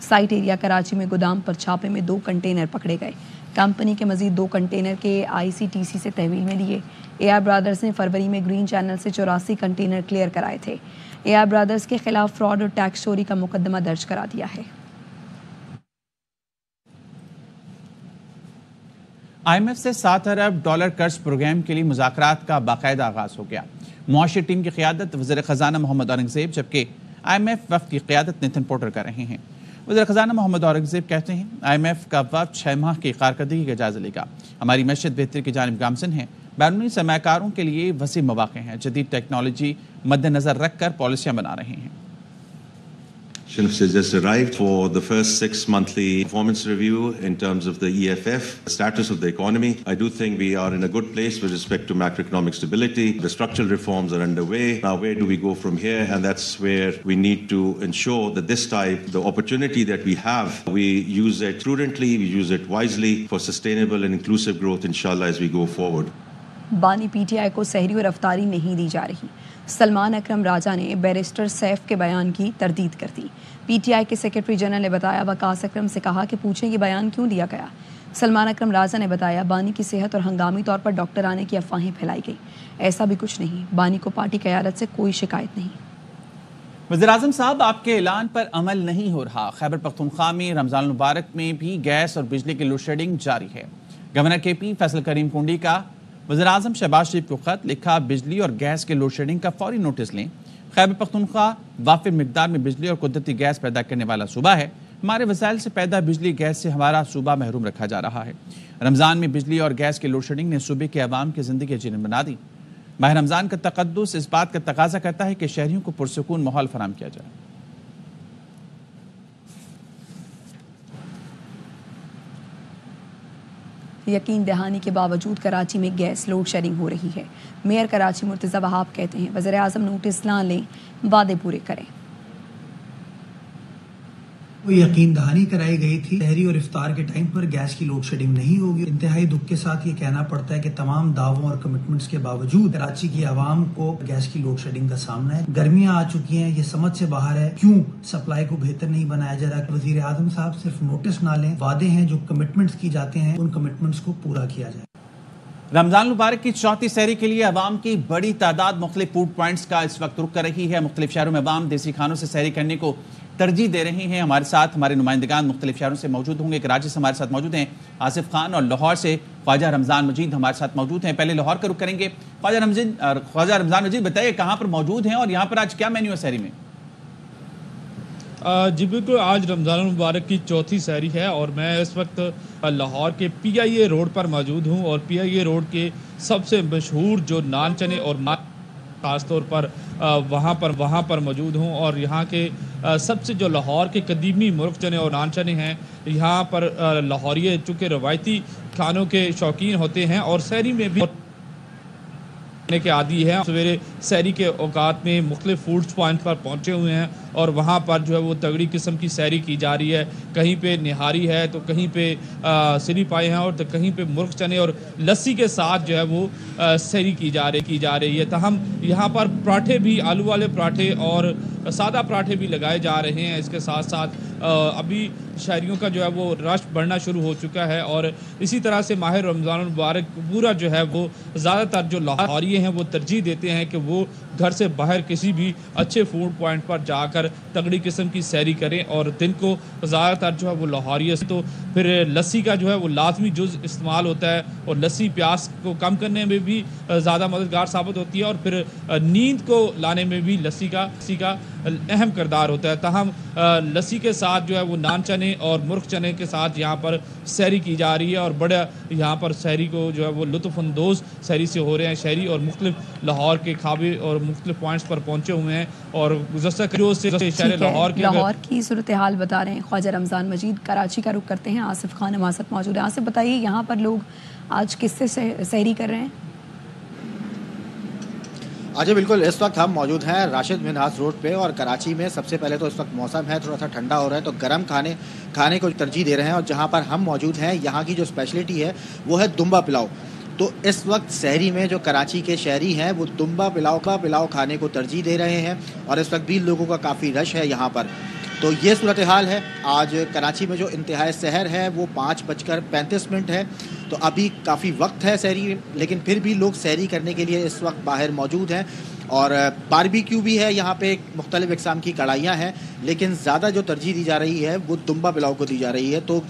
Site area Karachi میں گودام پر چھاپے میں 2 کنٹینر پکڑے گئے. کمپنی کے مزید 2 کنٹینر کے ICTC سے تحویل میں لیے. AR برادرز نے فروری میں گرین چینل سے 84 کنٹینر کلیئر کرائے تھے. AR برادرز کے خلاف فراڈ اور ٹیکس چوری کا مقدمہ درج کرا دیا ہے. IMF سے $7 ارب قرض پروگرام کے لیے مذاکرات کا باقاعدہ آغاز ہو گیا. معاشی ٹیم کی قیادت وزیر خزانہ محمد اورنگزیب جبکہ IMF وفد کی قیادت نتن پورٹر کر رہے ہیں. وزیر خزانہ محمد اورنگزیب کہتے ہیں IMF کا وفد 6 ماہ کی کارکردگی کا جائزہ لے گا. ہماری معیشت بہتری کی جانب گامزن ہے. بیرونی سرمایہ کاروں کے لیے وسیع مواقع ہیں. جدید ٹیکنالوجی مد نظر رکھ کر پالیسیاں بنا رہے ہیں. Has just arrived for the first 6 monthly performance review in terms of the EFF, the status of the economy. I do think we are in a good place with respect to macroeconomic stability. The structural reforms are underway. Now, where do we go from here? And that's where we need to ensure that this time, the opportunity that we have, we use it prudently, we use it wisely for sustainable and inclusive growth, inshallah, as we go forward. بانی PTI کو سحری اور افطاری نہیں دی جا رہی. سلمان اکرم راجہ نے barrister safe کے بیان کی تردید کر دی. PTI کے سیکرٹری جنرل نے بتایا وقاص اکرم سے کہا کہ پوچھیں یہ بیان کیوں دیا گیا. سلمان اکرم راجہ نے بتایا بانی کی صحت اور ہنگامی طور پر ڈاکٹر آنے کی افواہیں پھیلائی گئی. ایسا بھی کچھ نہیں. بانی کو پارٹی قیادت سے کوئی شکایت نہیں. وزیراعظم صاحب آپ کے اعلان پر عمل نہیں ہو رہا. خیبر پختونخوا میں رمضان المبارک میں بھی گیس اور بجلی کی لوڈ شیڈنگ جاری ہے. گورنر KP فیصل کریم کنڈی کا وزیراعظم شہباز شریف کو خط لکھا بجلی اور گیس کے لوڈ شیڈنگ کا فوری نوٹس لیں. خیبر پختونخوا وافر مقدار میں بجلی اور قدرتی گیس پیدا کرنے والا صوبہ ہے. ہمارے وسائل سے پیدا بجلی گیس سے ہمارا صوبہ محروم رکھا جا رہا ہے. رمضان میں بجلی اور گیس کے لوڈ شیڈنگ نے صوبے کے عوام کی زندگی جنن بنا دی. ماہ رمضان کا تقدس اس بات کا تقاضا کرتا ہے کہ شہریوں کو پرسکون ماحول فراہم کیا جائے. یقین دہانی کے باوجود کراچی میں گیس لوڈ شیڈنگ ہو رہی ہے. میئر کراچی مرتضی وہاب کہتے ہیں وزیر اعظم نوٹس نہ لیں وعدے پورے کریں. وہ یقین دہانی کرائی گئی تھی سحری اور افطار کے ٹائم پر گیس کی لوڈ شیڈنگ نہیں ہوگی. انتہائی دکھ کے ساتھ یہ کہنا پڑتا ہے کہ تمام دعووں اور کمٹمنٹس کے باوجود کراچی کی عوام کو گیس کی لوڈ شیڈنگ کا سامنا ہے. گرمیاں آ چکی ہیں, یہ سمجھ سے باہر ہے کیوں سپلائی کو بہتر نہیں بنایا جا رہا. وزیر اعظم صاحب صرف نوٹس نہ لیں, وعدے ہیں جو کمٹمنٹس کی جاتے ہیں ان کمٹمنٹس کو پورا کیا جائے. رمضان المبارک کی چوتھی سحری کے لیے عوام کی بڑی تعداد مختلف فوڈ پوائنٹس کا اس وقت رک کر رہی ہے. مختلف شہروں میں عوام دیسی کھانوں سے سحری کرنے کو ترجیح دے رہے ہیں. ہمارے ساتھ ہمارے نمائندگان مختلف شہروں سے موجود ہوں گے. کراچی سے ہمارے ساتھ موجود ہیں آصف خان اور لاہور سے خواجہ رمضان مجید ہمارے ساتھ موجود ہیں. پہلے لاہور کا رخ کریں گے. خواجہ رمضان مجید بتائیے کہاں پر موجود ہیں اور یہاں پر آج کیا مینیو ہے سحری میں؟ جی بالکل, آج رمضان المبارک کی چوتھی سحری ہے اور میں اس وقت لاہور کے PIA روڈ پر موجود ہوں. اور PIA روڈ کے سب سے مشہور جو نان چنے اور خاص طور پر وہاں پر موجود ہوں. اور یہاں کے سب سے جو لاہور کے قدیمی مرغ چنے اور نان چنے ہیں, یہاں پر لاہوریے چونکہ روایتی کھانوں کے شوقین ہوتے ہیں اور سحری میں بھی کے عادی ہیں. سویرے سحری کے اوقات میں مختلف فوڈ پوائنٹ پر پہنچے ہوئے ہیں اور وہاں پر جو ہے وہ تگڑی قسم کی سحری کی جا رہی ہے. کہیں پہ نہاری ہے تو کہیں پہ سری پائے ہیں اور کہیں پہ مرغ چنے اور لسی کے ساتھ جو ہے وہ سحری کی جا رہی ہے. تاہم یہاں پر پراٹھے بھی, آلو والے پراٹھے اور سادہ پراٹھے بھی لگائے جا رہے ہیں. اس کے ساتھ ساتھ ابھی شہریوں کا جو ہے وہ رش بڑھنا شروع ہو چکا ہے اور اسی طرح سے ماہ رمضان المبارک پورا جو ہے وہ زیادہ تر جو لاہوریے ہیں وہ ترجیح دیتے ہیں کہ وہ گھر سے باہر کسی بھی اچھے فوڈ پوائنٹ پر جا کر تگڑی قسم کی سحری کریں. اور دن کو زیادہ تر جو ہے وہ لاہوریے تو پھر لسی کا جو ہے وہ لازمی جز استعمال ہوتا ہے اور لسی پیاس کو کم کرنے میں بھی زیادہ مددگار ثابت ہوتی ہے اور پھر نیند کو لانے میں بھی لسی کا اہم کردار ہوتا ہے. تاہم لسی کے ساتھ جو ہے وہ نان چنے اور مرغ چنے کے ساتھ یہاں پر سحری کی جا رہی ہے اور بڑا یہاں پر سحری کو جو ہے وہ لطف اندوز سحری سے ہو رہے ہیں شہری. اور مختلف لاہور کے کھابے اور مختلف پوائنٹس پر پہنچے ہوئے ہیں اور گزشتہ شہر لاہور کی صورتحال بتا رہے ہیں خواجہ رمضان مجید. کراچی کا رخ کرتے ہیں, آصف خان ہمارے ساتھ موجود ہیں. آصف بتائیے یہاں پر لوگ آج کس سے سحری کر رہے ہیں؟ آج بالکل اس وقت ہم موجود ہیں راشد منہاس روڈ پہ اور کراچی میں سب سے پہلے تو اس وقت موسم ہے تھوڑا سا ٹھنڈا ہو رہا ہے تو گرم کھانے کو ترجیح دے رہے ہیں. اور جہاں پر ہم موجود ہیں یہاں کی جو اسپیشلٹی ہے وہ ہے دمبا پلاؤ. تو اس وقت سحری میں جو کراچی کے شہری ہیں وہ دمبا پلاؤ کھانے کو ترجیح دے رہے ہیں اور اس وقت بھی لوگوں کا کافی رش ہے یہاں پر. تو یہ صورتحال ہے. آج کراچی میں جو انتہائی سحر ہے وہ 5:35 ہے. تو ابھی کافی وقت ہے سحری، لیکن پھر بھی لوگ سحری کرنے کے لیے اس وقت باہر موجود ہیں. اور باربیکیو بھی ہے یہاں پہ، مختلف اقسام کی کڑھائیاں ہیں، لیکن زیادہ جو ترجیح دی جا رہی ہے وہ دمبا پلاؤ کو دی جا رہی ہے. تو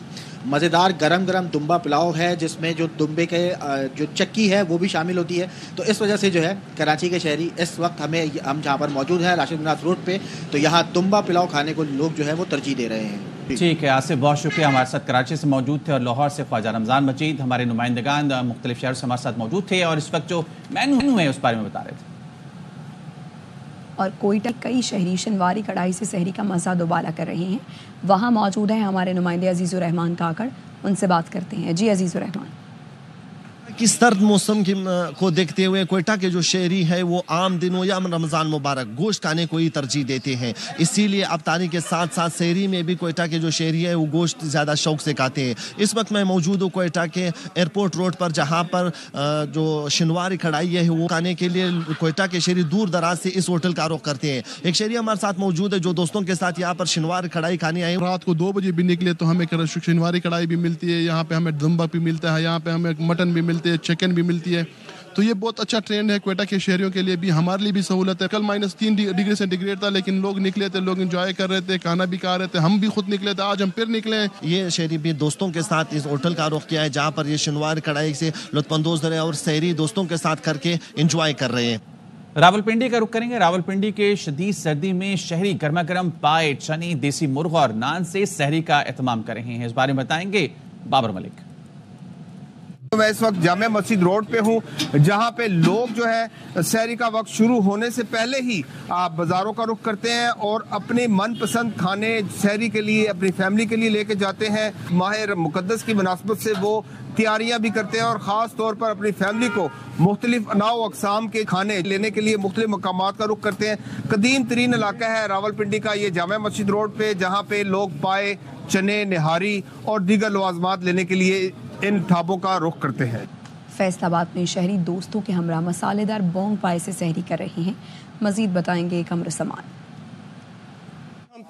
مزیدار گرم دمبا پلاؤ ہے جس میں جو دمبے کے جو چکی ہے وہ بھی شامل ہوتی ہے. تو اس وجہ سے جو ہے کراچی کے شہری اس وقت ہم جہاں پر موجود ہیں راشد مناس روڈ پہ، تو یہاں دمبا پلاؤ کھانے کو لوگ جو ہے وہ ترجیح دے رہے ہیں. ٹھیک ہے آصف، بہت شکریہ. ہمارے ساتھ کراچی سے موجود تھے اور لاہور سے خواجہ رمضان مجید، ہمارے نمائندگان مختلف شہروں سے ہمارے ساتھ موجود تھے اور اس وقت جو مینو ہے اس بارے میں بتا رہے تھے. اور کوئٹہ کئی شہری شنواری کڑھائی سے سحری کا مزہ دوبالا کر رہے ہیں. وہاں موجود ہیں ہمارے نمائندے عزیز الرحمان کاکڑ، ان سے بات کرتے ہیں. جی عزیز الرحمان، کس سرد موسم کو دیکھتے ہوئے کوئٹہ کے جو شہری ہے وہ عام دنوں یا رمضان مبارک گوشت کھانے کو ہی ترجیح دیتے ہیں، اسی لیے افطاری کے ساتھ ساتھ سحری میں بھی کوئٹہ کے جو شہری ہے وہ گوشت زیادہ شوق سے کھاتے ہیں. اس وقت میں موجود ہوں کوئٹہ کے ایئرپورٹ روڈ پر، جہاں پر جو شنواری کڑھائی ہے وہ کھانے کے لیے کوئٹہ کے شہری دور دراز سے اس ہوٹل کا رخ کرتے ہیں. ایک شہری ہمارے ساتھ موجود ہے جو دوستوں کے ساتھ یہاں پر شنواری کڑھائی کھانے آئے. رات کو 2 بجے بھی نکلے تو ہمیں شنواری کڑھائی بھی ملتی ہے، یہاں پہ ہمیں دمبا بھی ملتا ہے، یہاں پہ ہمیں مٹن بھی ملتے ہے، چکن بھی ملتی ہے. تو یہ بہت اچھا ٹرینڈ ہے کوئٹہ کے شہریوں کے لیے بھی، ہمارے لیے بھی سہولت ہے. کل -3 ڈگری سینٹیگریڈ تھا لیکن لوگ نکلے تھے، لوگ انجوائے کر رہے تھے، کھانا بھی کھا رہے تھے، ہم بھی خود نکلے تھے، آج ہم پھر نکلے ہیں. یہ شہری بھی دوستوں کے ساتھ اس ہوٹل کا رخ کیا ہے جہاں پر یہ شنوار کڑھائی سے لطف اندوز رہے اور سحری دوستوں کے ساتھ کر کے انجوائے کر رہے ہیں. راولپنڈی کا رخ کریں گے. راولپنڈی کے شدید سردی میں شہری گرما گرم پائے، چنے، دیسی مرغ اور نان سے سحری کا اہتمام کر رہے ہیں. اس بارے میں بتائیں گے بابر ملک. میں اس وقت جامع مسجد روڈ پہ ہوں، جہاں پہ لوگ جو ہے سحری کا وقت شروع ہونے سے پہلے ہی بازاروں کا رخ کرتے ہیں اور اپنے من پسند کھانے سحری کے لیے اپنی فیملی کے لیے لے کے جاتے ہیں. ماہ مقدس کی مناسبت سے وہ تیاریاں بھی کرتے ہیں اور خاص طور پر اپنی فیملی کو مختلف انواع و اقسام کے کھانے لینے کے لیے مختلف مقامات کا رخ کرتے ہیں. قدیم ترین علاقہ ہے راولپنڈی کا یہ جامع مسجد روڈ پہ، جہاں پہ لوگ پائے، چنے، نہاری اور دیگر لوازمات لینے کے لیے ان ڈھابوں کا رخ کرتے ہیں. فیصل آباد میں شہری دوستوں کے ہمراہ مسالے دار بونگ پائے سے سحری کر رہے ہیں. مزید بتائیں گے قمر سمان.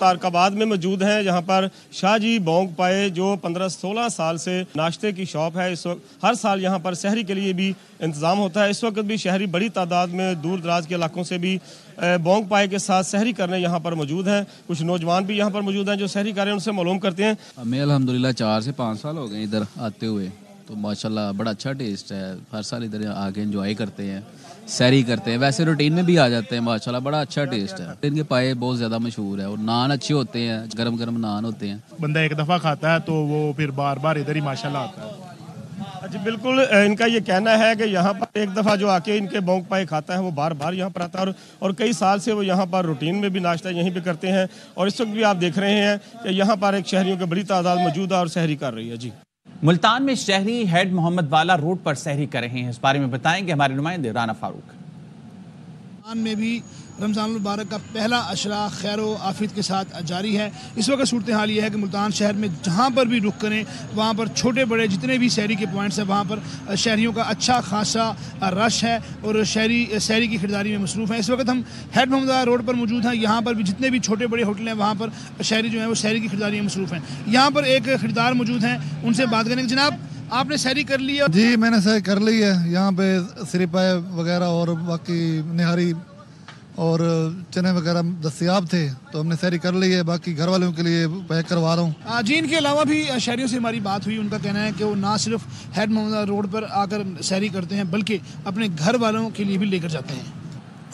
تارک آباد میں موجود ہیں جہاں پر شاہ جی بونگ پائے جو 15-16 سال سے ناشتے کی شاپ ہے. اس وقت ہر سال یہاں پر سحری کے لیے بھی انتظام ہوتا ہے. اس وقت بھی شہری بڑی تعداد میں دور دراز کے علاقوں سے بھی بونگ پائے کے ساتھ سحری کرنے یہاں پر موجود ہیں. کچھ نوجوان بھی یہاں پر موجود ہیں جو سحری کر رہے ہیں، ان سے معلوم کرتے ہیں. ہمیں الحمدللہ 4 سے 5 سال ہو گئے ادھر آتے ہوئے، تو ماشاءاللہ بڑا اچھا ٹیسٹ ہے. ہر سال ادھر آ کے انجوائے کرتے ہیں، سحری کرتے ہیں. ویسے روٹین میں بھی آ جاتے ہیں. ماشاءاللہ بڑا اچھا ٹیسٹ ہے. ان کے پائے بہت زیادہ مشہور ہے اور نان اچھے ہوتے ہیں، گرم گرم نان ہوتے ہیں. بندہ ایک دفعہ کھاتا ہے تو وہ پھر بار بار ادھر ہی ماشاءاللہ آتا ہے. جی بالکل، ان کا یہ کہنا ہے کہ یہاں پر ایک دفعہ جو آ کے ان کے بونگ پائے کھاتا ہے وہ بار بار یہاں پر آتا ہے اور کئی سال سے وہ یہاں پر روٹین میں بھی ناشتہ یہیں پہ کرتے ہیں. اور اس وقت بھی آپ دیکھ رہے ہیں کہ یہاں پر ایک شہریوں کی بڑی تعداد موجود ہے اور سحری کر رہی ہے. جی ملتان میں شہری ہیڈ محمد والا روڈ پر سحری کر رہے ہیں. اس بارے میں بتائیں گے ہمارے نمائندے رانا فاروق. میں بھی رمضان المبارک کا پہلا عشرہ خیر و عافیت کے ساتھ جاری ہے. اس وقت صورتحال یہ ہے کہ ملتان شہر میں جہاں پر بھی رخ کریں وہاں پر چھوٹے بڑے جتنے بھی سحری کے پوائنٹس ہیں وہاں پر شہریوں کا اچھا خاصا رش ہے اور شہری سحری کی خریداری میں مصروف ہیں. اس وقت ہم ہیڈ محمد والا روڈ پر موجود ہیں. یہاں پر بھی جتنے بھی چھوٹے بڑے ہوٹل ہیں وہاں پر شہری جو ہیں وہ سحری کی خریداری میں مصروف ہیں. یہاں پر ایک خریدار موجود ہیں، ان سے بات کریں گے. جناب آپ نے سحری کر لی ہے؟ جی میں نے سحری کر لی ہے. یہاں پہ سریپائے وغیرہ اور باقی نہاری اور چنے وغیرہ دستیاب تھے تو ہم نے سحری کر لی ہے. باقی گھر والوں کے لیے پیک کروا رہا ہوں. جی ان کے علاوہ بھی شہریوں سے ہماری بات ہوئی. ان کا کہنا ہے کہ وہ نہ صرف ہیڈ محمد روڈ پر آ کر سحری کرتے ہیں بلکہ اپنے گھر والوں کے لیے بھی لے کر جاتے ہیں.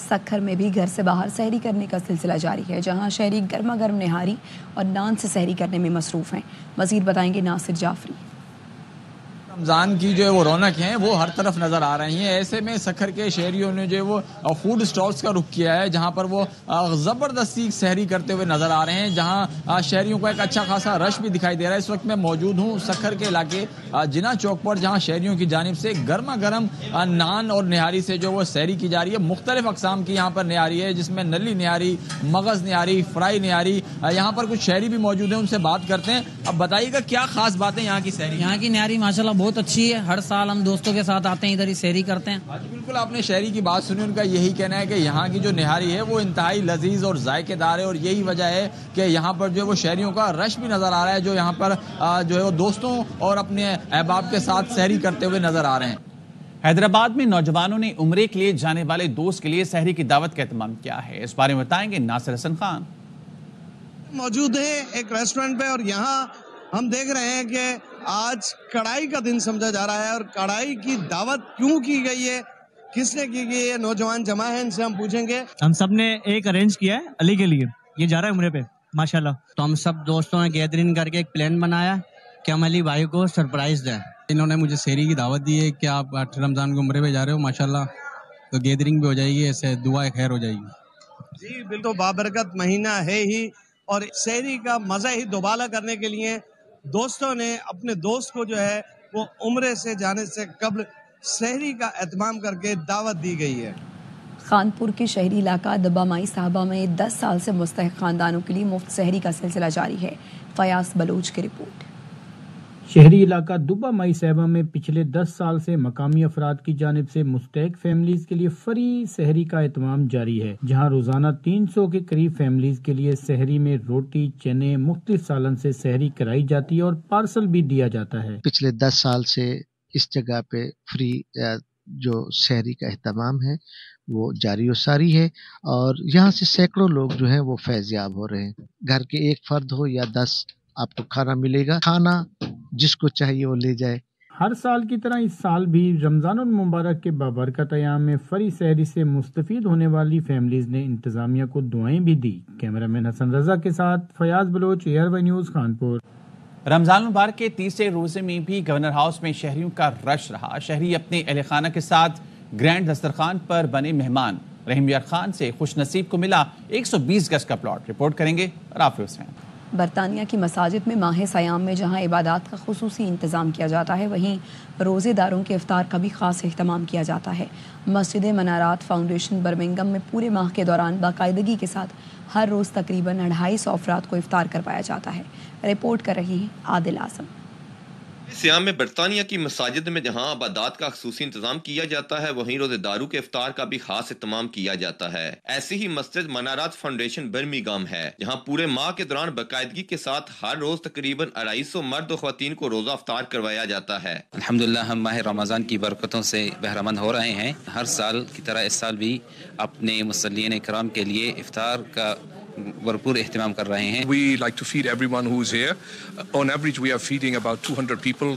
سکھر میں بھی گھر سے باہر سحری کرنے کا سلسلہ جاری ہے، جہاں شہری گرما گرم نہاری اور نان سے سحری کرنے میں مصروف ہیں. مزید بتائیں گے ناصر جعفری. رمضان کی جو ہے وہ رونق ہیں وہ ہر طرف نظر آ رہی ہیں. ایسے میں سکھر کے شہریوں نے جو ہے وہ فوڈ اسٹالز کا رخ کیا ہے جہاں پر وہ زبردستی سحری کرتے ہوئے نظر آ رہے ہیں، جہاں شہریوں کا ایک اچھا خاصا رش بھی دکھائی دے رہا ہے. اس وقت میں موجود ہوں سکھر کے علاقے جنا چوک پر، جہاں شہریوں کی جانب سے گرما گرم نان اور نہاری سے جو وہ سحری کی جا رہی ہے. مختلف اقسام کی یہاں پر نہاری ہے جس میں نلی نہاری، مغز نہاری، فرائی نہاری. یہاں پر کچھ شہری بھی موجود ہیں، ان سے بات کرتے ہیں. اب بتائیے گا کیا خاص باتیں یہاں کی سحری؟ یہاں کی نہاری ماشاءاللہ بہت اچھی ہے. ہر سال ہم دوستوں کے ساتھ آتے ہیں ادھر ہی سحری کرتے ہیں. بالکل آپ نے شہری کی بات سنی, ان کا یہی کہنا ہے کہ یہاں کی جو نہاری ہے وہ انتہائی لذیذ اور ذائقے دار ہے, اور یہی وجہ ہے کہ یہاں پر جو ہے وہ شہریوں کا رش بھی نظر آ رہا ہے جو یہاں پر جو ہے وہ دوستوں اور اپنے احباب کے ساتھ سحری کرتے ہوئے نظر آ رہے ہیں. حیدرآباد میں نوجوانوں نے عمرے کے لیے جانے والے دوست کے لیے سحری کی دعوت کا اہتمام کیا ہے, اس بارے میں بتائیں گے ناصر حسن خان. موجود ہیں ایک ریسٹورنٹ پہ, اور یہاں ہم دیکھ رہے ہیں کہ آج کڑھائی کا دن سمجھا جا رہا ہے, اور کڑھائی کی دعوت کیوں کی گئی ہے, کس نے کی گئی ہے, نوجوان جمع ہیں, ان سے ہم پوچھیں گے. ہم سب نے ایک ارینج کیا ہے علی کے لیے, یہ جا رہا ہے عمرے پہ ماشاءاللہ. تو ہم سب دوستوں نے گیدرنگ کر کے ایک پلان بنایا کہ ہم علی بھائی کو سرپرائز دیں. انہوں نے مجھے سحری کی دعوت دی ہے کہ آپ رمضان کو عمرے پہ جا رہے ہو ماشاءاللہ, تو گیدرنگ بھی ہو جائے گی, ایسے دعا خیر ہو جائے گی. جی بالکل, بابرکت مہینہ ہے ہی, اور سحری کا مزہ ہی دوبالا کرنے کے لیے دوستوں نے اپنے دوست کو جو ہے وہ عمرے سے جانے سے قبل سحری کا اہتمام کر کے دعوت دی گئی ہے. خانپور کے شہری علاقہ دبا مائی صاحبہ میں 10 سال سے مستحق خاندانوں کے لیے مفت سحری کا سلسلہ جاری ہے. فیاض بلوچ کی رپورٹ. شہری علاقہ دبا مائی صاحبہ میں پچھلے 10 سال سے مقامی افراد کی جانب سے مستحق فیملیز کے لیے فری سحری کا اہتمام جاری ہے, جہاں روزانہ 300 کے قریب فیملیز کے لیے سحری میں روٹی, چنے, مختلف سالن سے سحری کرائی جاتی ہے اور پارسل بھی دیا جاتا ہے. پچھلے 10 سال سے اس جگہ پہ فری جو سحری کا اہتمام ہے وہ جاری و ساری ہے, اور یہاں سے سینکڑوں لوگ جو ہیں وہ فیض یاب ہو رہے ہیں. گھر کے ایک فرد ہو یا 10 آپ کو کھانا ملے گا, کھانا جس کو چاہیے وہ لے جائے. ہر سال کی طرح اس سال بھی رمضان المبارک کے بابرکت ایام میں فری سحری سے مستفید ہونے والی فیملیز نے انتظامیہ کو دعائیں بھی دی. کیمرہ مین حسن رضا کے ساتھ Fayyaz Baloch, ARY news, Khanpur. Ramzan المبارک کے تیسرے روزے میں بھی گورنر ہاؤس میں شہریوں کا رش رہا. شہری اپنے اہل خانہ کے ساتھ گرینڈ دسترخوان پر بنے مہمان. رحیم یار خان سے خوش نصیب کو ملا 120 گز کا پلاٹ. رپورٹ کریں گے رافع حسین. برطانیہ کی مساجد میں ماہ سیام میں جہاں عبادات کا خصوصی انتظام کیا جاتا ہے, وہیں روزے داروں کے افطار کا بھی خاص اہتمام کیا جاتا ہے. مسجد منارات فاؤنڈیشن برمنگم میں پورے ماہ کے دوران باقاعدگی کے ساتھ ہر روز تقریباً 250 افراد کو افطار کروایا جاتا ہے. رپورٹ کر رہی ہیں عادل اعظم. سیام میں برطانیہ کی مساجد میں جہاں عبادات کا خصوصی انتظام کیا جاتا ہے, وہیں روزے داروں کے افطار کا بھی خاص اہتمام کیا جاتا ہے. ایسی ہی مسجد منارات فاؤنڈیشن برمنگم ہے, جہاں پورے ماہ کے دوران باقاعدگی کے ساتھ ہر روز تقریباً 250 مرد و خواتین کو روزہ افطار کروایا جاتا ہے. الحمدللہ ہم ماہ رمضان کی برکتوں سے بہرمند ہو رہے ہیں. ہر سال کی طرح اس سال بھی اپنے مصلین کرام کے لیے افطار کا بھرپور اہتمام کر رہے ہیں. We like to feed everyone who is here. On average we are feeding about 200 people,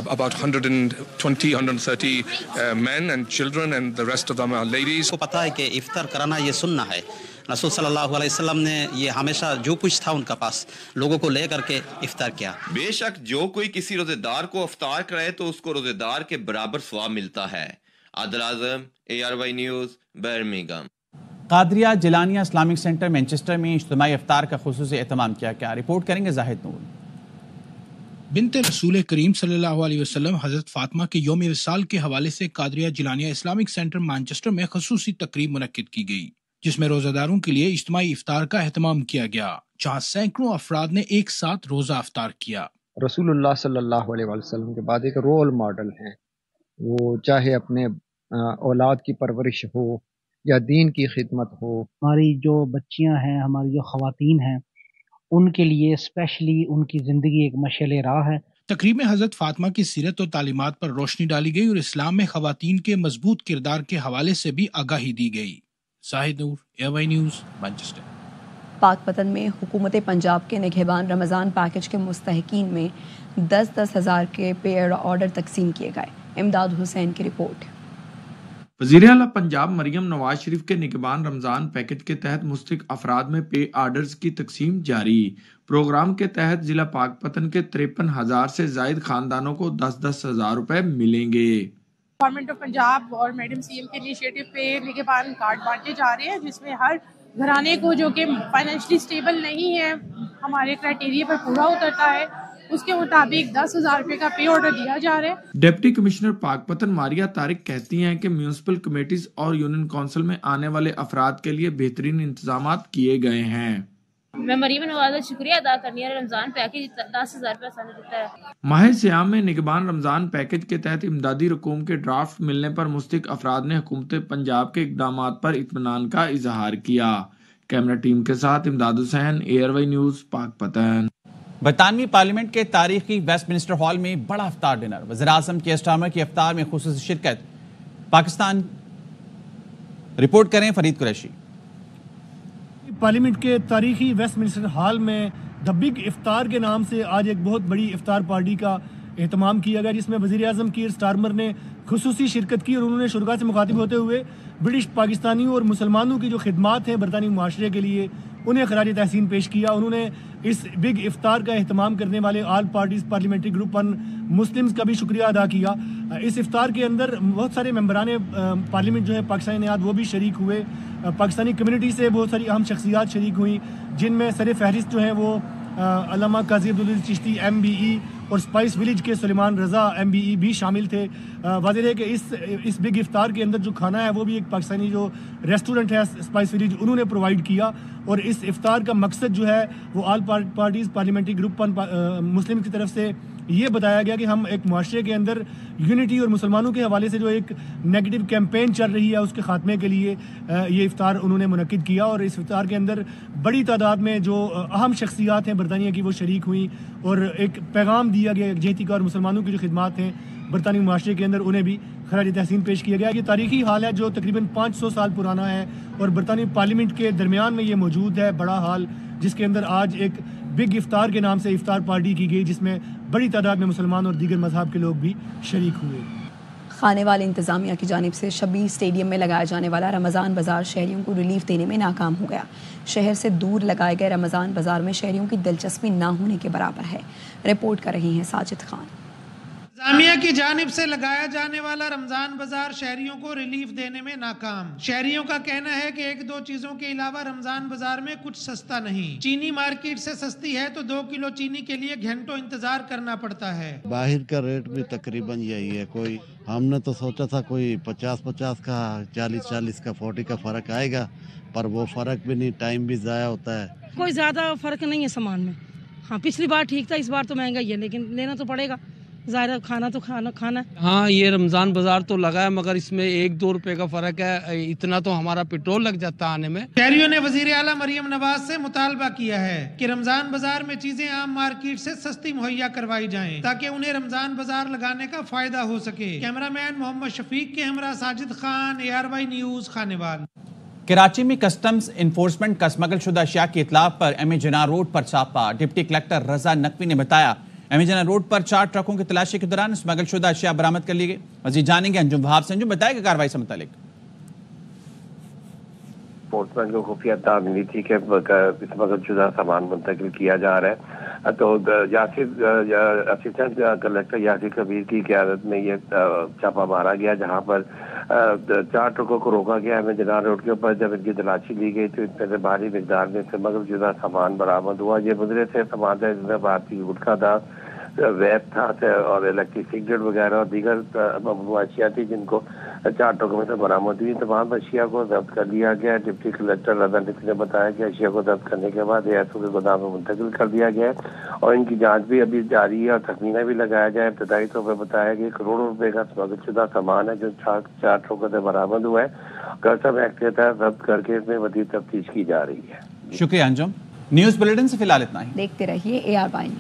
about 120, 130 men and children, and the rest of them are ladies. کو پتہ ہے کہ افطار کرنا یہ سننا ہے. رسول صلی اللہ علیہ وسلم نے یہ ہمیشہ جو کچھ تھا ان کا پاس لوگوں کو لے کر کے افطار کیا. بے شک جو کوئی کسی روزے دار کو افطار کرائے تو اس کو روزے دار کے برابر ثواب ملتا ہے. عادل اعظم, ARY نیوز, برمنگم. قادریہ جیلانیہ اسلامک سینٹر مینچسٹر میں اجتماعی افطار کا خصوصی اہتمام کیا گیا. رپورٹ کریں گے زاہد نور. بنت رسول کریم صلی اللہ علیہ وسلم حضرت فاطمہ کے یوم وصال کے حوالے سے قادریہ جیلانیہ اسلامک سینٹر مانچسٹر میں خصوصی تقریب منعقد کی گئی, جس میں روزہ داروں کے لیے اجتماعی افطار کا اہتمام کیا گیا, جہاں سینکڑوں افراد نے ایک ساتھ روزہ افطار کیا. رسول اللہ صلی اللہ علیہ وسلم کے بعد ایک رول ماڈل ہیں. وہ چاہے اپنے اولاد کی پرورش ہو یا دین کی خدمت ہو. ہماری جو بچیاں ہیں, ہماری جو خواتین ہیں, ان کے لیے اسپیشلی ان کی زندگی ایک مشعل راہ ہے. تقریب میں حضرت فاطمہ کی سیرت و تعلیمات پر روشنی ڈالی گئی اور اسلام میں خواتین کے مضبوط کردار کے حوالے سے بھی آگاہی دی گئی. زاہد نور, ARY نیوز, مانچسٹر. پاک پتن میں حکومت پنجاب کے نگہبان رمضان پیکج کے مستحقین میں 10-10 ہزار کے پے آرڈر تقسیم کیے گئے. امداد حسین کی رپورٹ. وزیر اعلیٰ پنجاب مریم نواز شریف کے نگہبان رمضان پیکج کے تحت مستحق افراد میں پے آرڈرز کی تقسیم جاری. پروگرام کے تحت ضلع پاک پتن کے 53,000 سے زائد خاندانوں کو 10-10 ہزار روپے ملیں گے. گورنمنٹ آف پنجاب اور میڈم سی ایم کے انیشیٹو پہ نگہبان کارڈ بانٹے جا رہے ہیں, جس میں ہر گھرانے کو جو کہ فائنینشلی سٹیبل نہیں ہے, ہمارے کرائٹیریا پر پورا اترتا ہے, اس کے مطابق 10,000 روپے کا پے آرڈر دیا جا رہا ہے. ڈپٹی کمشنر پاک پتن ماریہ طارق کہتی ہیں کہ میونسپل کمیٹیز اور یونین کونسل میں آنے والے افراد کے لیے بہترین انتظامات کیے گئے ہیں. میں مریم نواز کا شکریہ ادا کرنی ہے، رمضان پیکج 10,000 پیسہ نے دیتا ہے۔ ماہ سیام میں نگبان رمضان پیکج کے تحت امدادی رقوم کے ڈرافٹ ملنے پر مستحق افراد نے حکومت پنجاب کے اقدامات پر اطمینان کا اظہار کیا۔ کیمرہ ٹیم کے ساتھ امداد حسین، ایئر وائی نیوز، پاک پتن۔ برطانوی پارلیمنٹ کے تاریخی ویسٹ منسٹر ہال میں بڑا افطار ڈنر، وزیراعظم کیئر سٹارمر کی افطار میں خصوصی شرکت۔ پاکستان رپورٹ کریں فرید قریشی۔ پارلیمنٹ کے تاریخی ویسٹ منسٹر ہال میں دی بگ افطار کے نام سے آج ایک بہت بڑی افطار پارٹی کا اہتمام کیا گیا، جس میں وزیر اعظم کیئر سٹارمر نے خصوصی شرکت کی اور انہوں نے شرکاء سے مخاطب ہوتے ہوئے برٹش پاکستانیوں اور مسلمانوں کی جو خدمات ہیں برطانوی معاشرے کے لیے انہیں خراج تحسین پیش کیا۔ انہوں نے اس بگ افطار کا اہتمام کرنے والے all parties parliamentary group on Muslims کا بھی شکریہ ادا کیا۔ اس افطار کے اندر بہت سارے ممبران پارلیمنٹ جو ہے پاکستانی نہاد وہ بھی شریک ہوئے، پاکستانی کمیونٹی سے بہت ساری اہم شخصیات شریک ہوئیں، جن میں سر فہرست جو ہیں وہ علامہ قاضی عبدالعزیز چشتی MBE اور اسپائس ولیج کے سلیمان رضا MBE بھی شامل تھے۔ واضح ہے کہ اس بگ افطار کے اندر جو کھانا ہے وہ بھی ایک پاکستانی جو ریسٹورنٹ ہے اسپائس ولیج انہوں نے پرووائڈ کیا، اور اس افطار کا مقصد جو ہے وہ آل پارٹیز پارلیمنٹری گروپ مسلم کی طرف سے یہ بتایا گیا کہ ہم ایک معاشرے کے اندر یونٹی اور مسلمانوں کے حوالے سے جو ایک نیگیٹو کیمپین چل رہی ہے اس کے خاتمے کے لیے یہ افطار انہوں نے منعقد کیا، اور اس افطار کے اندر بڑی تعداد میں جو اہم شخصیات ہیں برطانیہ کی وہ شریک ہوئیں اور ایک پیغام دیا گیا یکجہتی کا، اور مسلمانوں کی جو خدمات ہیں برطانوی معاشرے کے اندر انہیں بھی خراج تحسین پیش کیا گیا۔ یہ تاریخی ہال ہے جو تقریباً 500 سال پرانا ہے، اور برطانوی پارلیمنٹ کے درمیان میں یہ موجود ہے بڑا ہال، جس کے اندر آج ایک بگ افطار کے نام سے افطار پارٹی کی گئی، جس میں بڑی تعداد میں مسلمان اور دیگر مذہب کے لوگ بھی شریک ہوئے۔ خانے والے انتظامیہ کی جانب سے شبیر اسٹیڈیم میں لگایا جانے والا رمضان بازار شہریوں کو ریلیف دینے میں ناکام ہو گیا۔ شہر سے دور لگائے گئے رمضان بازار میں شہریوں کی دلچسپی نہ ہونے کے برابر ہے۔ رپورٹ کر رہی ہیں ساجد خان۔ انتظامیہ کی جانب سے لگایا جانے والا رمضان بازار شہریوں کو ریلیف دینے میں ناکام۔ شہریوں کا کہنا ہے کہ 1-2 چیزوں کے علاوہ رمضان بازار میں کچھ سستا نہیں۔ چینی مارکیٹ سے سستی ہے تو 2 کلو چینی کے لیے گھنٹوں انتظار کرنا پڑتا ہے۔ باہر کا ریٹ بھی تقریباً یہی ہے، کوئی ہم نے تو سوچا تھا کوئی 50 کا 40 کا 40 کا فرق آئے گا، پر وہ فرق بھی نہیں، ٹائم بھی ضائع ہوتا ہے۔ کوئی زیادہ فرق نہیں ہے سامان میں، ہاں پچھلی بار ٹھیک تھا، اس بار تو مہنگا ہی ہے، لیکن لینا تو پڑے گا، ظاہر کھانا تو کھانا ہے۔ ہاں یہ رمضان بازار تو لگا ہے، مگر اس میں 1-2 روپے کا فرق ہے، اتنا تو ہمارا پیٹرول لگ جاتا ہے آنے میں۔ شہریوں نے وزیر اعلیٰ مریم نواز سے مطالبہ کیا ہے کہ رمضان بازار میں چیزیں عام مارکیٹ سے سستی مہیا کروائی جائیں تاکہ انہیں رمضان بازار لگانے کا فائدہ ہو سکے۔ کیمرہ مین محمد شفیق کے ہمراہ ساجد خان، ARY نیوز، خانیوال۔ کراچی میں کسٹمز انفورسمنٹ کا اسمگل شدہ اشیاء کی اطلاع پر ایم اے جناح روڈ پر چھاپا۔ ڈپٹی کلکٹر رضا نقوی نے بتایا ایم اے جناح روڈ پر 4 ٹرکوں کی تلاشی کے دوران اسمگل شدہ اشیاء برآمد کر لی گئی۔ مزید جانیں گے انجم وہاب سے۔ انجم بتائے گا کارروائی سے متعلق۔ انفورسمنٹ کو خفیہ اطلاع ملی تھی کہ اسمگل شدہ سامان منتقل کیا جا رہا ہے، تو اسسٹنٹ کلکٹر یاسر کبیر کی قیادت میں یہ چھاپا مارا گیا، جہاں پر 4 ٹرکوں کو روکا گیا ایم اے جناح روڈ کے اوپر۔ جب ان کی تلاشی لی گئی تو ان میں سے بھاری مقدار میں اسمگل شدہ سامان برآمد ہوا۔ یہ مدرے سے سامان تھا جس میں بھارتی گٹکا تھا، ویب تھا اور الیکٹرک سگریٹ وغیرہ اور دیگر اشیاء تھی، جن کو 4 ٹرکوں میں سے برآمد ہوئی۔ تمام اشیاء کو ضبط کر لیا گیا۔ ڈپٹی کلکٹر رضا نقوی نے بتایا کہ اشیاء کو ضبط کرنے کے بعد ایسو کے گودام میں منتقل کر دیا گیا ہے اور ان کی جانچ بھی ابھی جاری ہے اور تخمینہ بھی لگایا جائے۔ ابتدائی طور پر بتایا کہ کروڑوں روپے کا اسمگل شدہ سامان ہے جو 4 ٹرکوں سے برآمد ہوا ہے۔ کسٹم ایکٹ کے تحت ضبط کر کے اس میں مزید تفتیش کی جا رہی ہے۔ شکریہ انجم۔ نیوز بلیٹن سے فی الحال اتنا ہی۔ دیکھتے رہیے ARY۔